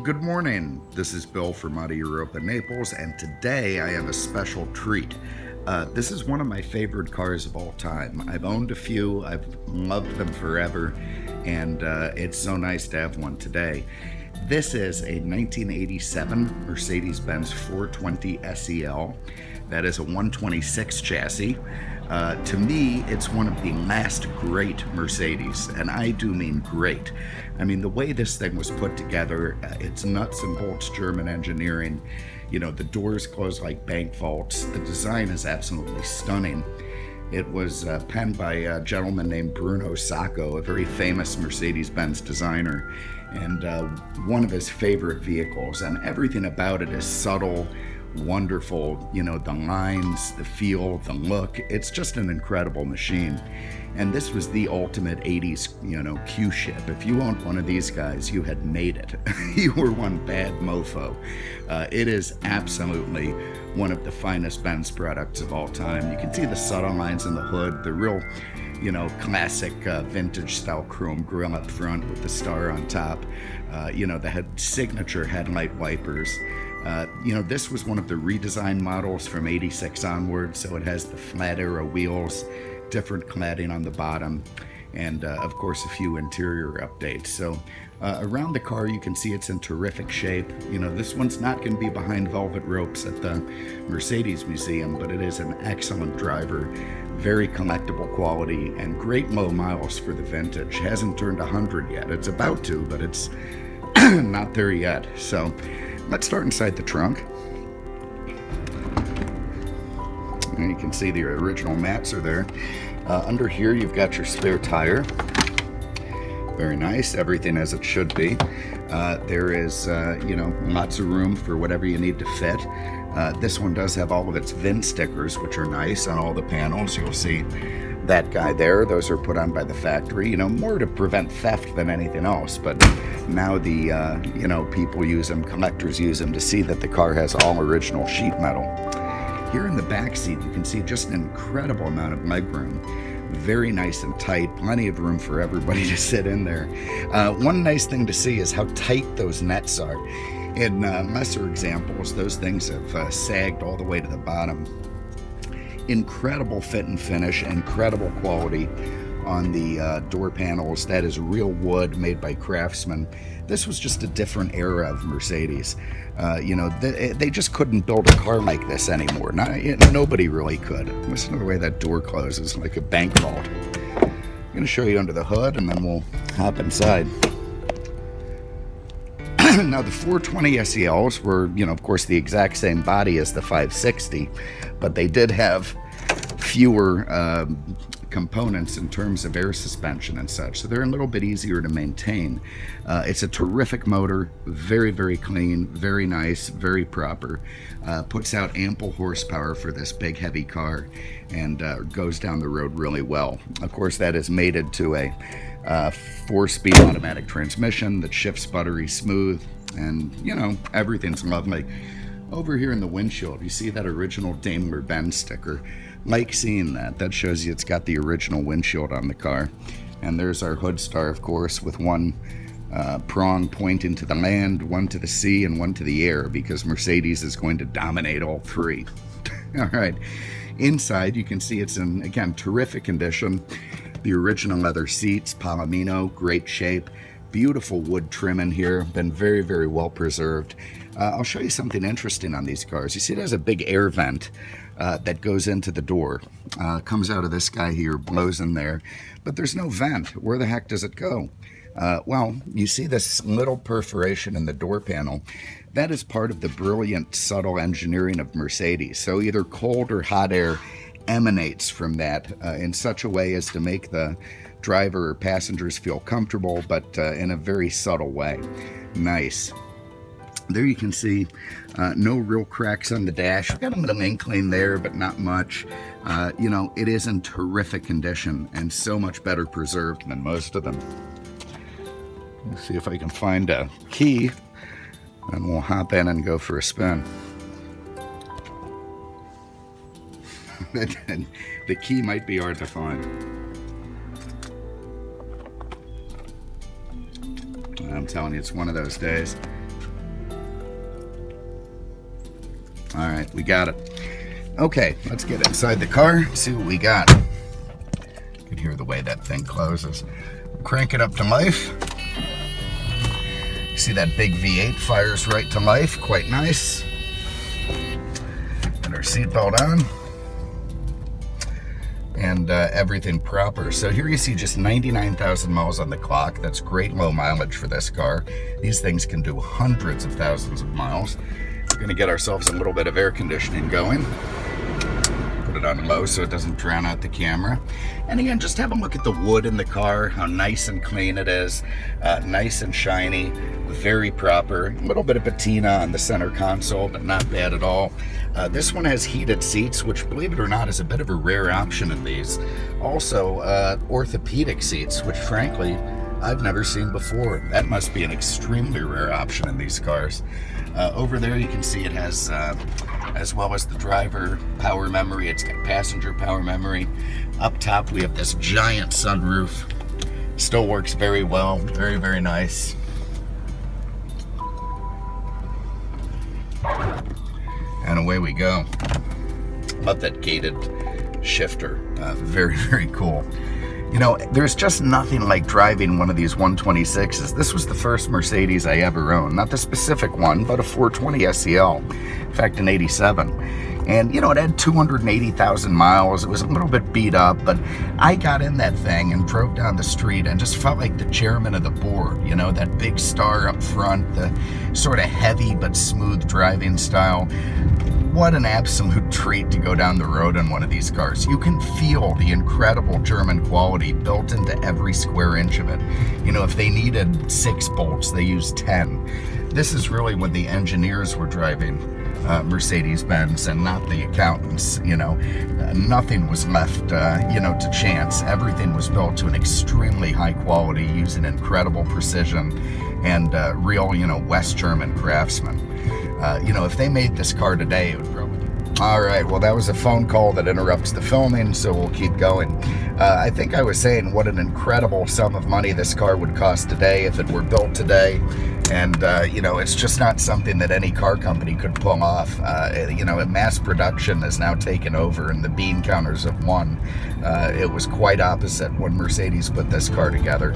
Good morning. This is Bill from Out of Europa, Naples, and today I have a special treat. This is one of my favorite cars of all time. I've owned a few, I've loved them forever, and it's so nice to have one today. This is a 1987 Mercedes-Benz 420 SEL. That is a 126 chassis. To me, it's one of the last great Mercedes, and I do mean great. I mean, the way this thing was put together, it's nuts and bolts German engineering. You know, the doors close like bank vaults. The design is absolutely stunning. It was penned by a gentleman named Bruno Sacco, a very famous Mercedes-Benz designer, and one of his favorite vehicles, and everything about it is subtle, wonderful. You know, the lines, the feel, the look, it's just an incredible machine. And this was the ultimate 80s, Q-ship. If you owned one of these guys, you had made it. You were one bad mofo. It is absolutely one of the finest Benz products of all time. You can see the subtle lines in the hood, the real, classic vintage style chrome grille up front with the star on top. The signature headlight wipers. This was one of the redesigned models from 86 onward, so it has the flat arrow wheels, different cladding on the bottom, and of course a few interior updates. So around the car you can see it's in terrific shape. This one's not going to be behind velvet ropes at the Mercedes Museum, but it is an excellent driver, very collectible quality, and great low miles for the vintage. Hasn't turned 100 yet. It's about to, but it's not there yet. So let's start inside the trunk. And you can see the original mats are there. Under here you've got your spare tire. Very nice, everything as it should be. There is, lots of room for whatever you need to fit. This one does have all of its VIN stickers, which are nice on all the panels. You'll see that guy there. Those are put on by the factory, more to prevent theft than anything else. But now the, people use them, collectors use them to see that the car has all original sheet metal. Here in the back seat, you can see just an incredible amount of legroom. Very nice and tight, plenty of room for everybody to sit in there. One nice thing to see is how tight those nets are. In lesser examples, those things have sagged all the way to the bottom. Incredible fit and finish, incredible quality on the door panels. That is real wood made by craftsmen. This was just a different era of Mercedes. They just couldn't build a car like this anymore. Nobody really could. Listen to the way that door closes, like a bank vault. I'm going to show you under the hood, and then we'll hop inside. Now, the 420 SELs were, of course, the exact same body as the 560, but they did have fewer components in terms of air suspension and such, so they're a little bit easier to maintain. It's a terrific motor, very, very clean, very nice, very proper. Puts out ample horsepower for this big, heavy car, and goes down the road really well. Of course, that is mated to a 4-speed automatic transmission that shifts buttery smooth, and everything's lovely. Over here in the windshield, you see that original Daimler-Benz sticker. Like seeing that. That shows you it's got the original windshield on the car. And there's our hood star, of course, with one prong pointing to the land, one to the sea, and one to the air, because Mercedes is going to dominate all three. All right. Inside, you can see it's in, again, terrific condition. The original leather seats, Palomino, great shape. Beautiful wood trim in here, been very, very well preserved. I'll show you something interesting on these cars. You see it has a big air vent that goes into the door. Comes out of this guy here, blows in there, but there's no vent. Where the heck does it go? Well, you see this little perforation in the door panel. That is part of the brilliant, subtle engineering of Mercedes. So either cold or hot air emanates from that in such a way as to make the driver or passengers feel comfortable, but in a very subtle way. Nice. There you can see no real cracks on the dash. We've got a little inkling there, but not much. It is in terrific condition and so much better preserved than most of them. Let's see if I can find a key, and we'll hop in and go for a spin. The key might be hard to find. I'm telling you, it's one of those days. All right, we got it. Okay, let's get inside the car, see what we got. You can hear the way that thing closes. Crank it up to life. See that big V8 fires right to life, quite nice. Got our seatbelt on. And everything proper. So here you see just 99,000 miles on the clock. That's great low mileage for this car. These things can do hundreds of thousands of miles. We're gonna get ourselves a little bit of air conditioning going. Put it on low so it doesn't drown out the camera. And again, just have a look at the wood in the car, how nice and clean it is, nice and shiny, very proper. A little bit of patina on the center console, but not bad at all. This one has heated seats, which, believe it or not, is a bit of a rare option in these. Also, orthopedic seats, which frankly, I've never seen before. That must be an extremely rare option in these cars. Over there you can see it has, as well as the driver power memory, it's got passenger power memory. Up top we have this giant sunroof. Still works very well, very, very nice. And away we go. Love that gated shifter. Very, very cool. You know, there's just nothing like driving one of these 126s. This was the first Mercedes I ever owned. Not the specific one, but a 420 SEL. In fact, an 87. And, you know, it had 280,000 miles. It was a little bit beat up, but I got in that thing and drove down the street and just felt like the chairman of the board. You know, that big star up front, the sort of heavy but smooth driving style. What an absolute treat to go down the road in one of these cars. You can feel the incredible German quality built into every square inch of it. You know, if they needed 6 bolts, they used 10. This is really when the engineers were driving Mercedes-Benz and not the accountants. You know, nothing was left, you know, to chance. Everything was built to an extremely high quality, using incredible precision and real, you know, West German craftsmen. You know, if they made this car today, it would probably... All right, well, that was a phone call that interrupts the filming, so we'll keep going. I think I was saying what an incredible sum of money this car would cost today if it were built today. And, you know, it's just not something that any car company could pull off. You know, mass production has now taken over, and the bean counters have won. It was quite opposite when Mercedes put this car together.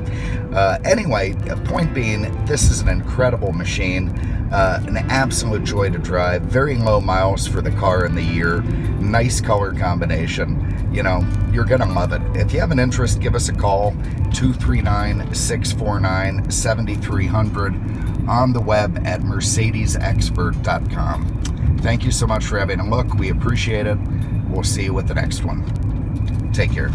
Anyway, point being, this is an incredible machine. An absolute joy to drive. Very low miles for the car in the year. Nice color combination. You know, you're gonna love it. If you have an interest, give us a call. 239-649-7300 on the web at mercedesexpert.com. Thank you so much for having a look. We appreciate it. We'll see you with the next one. Take care.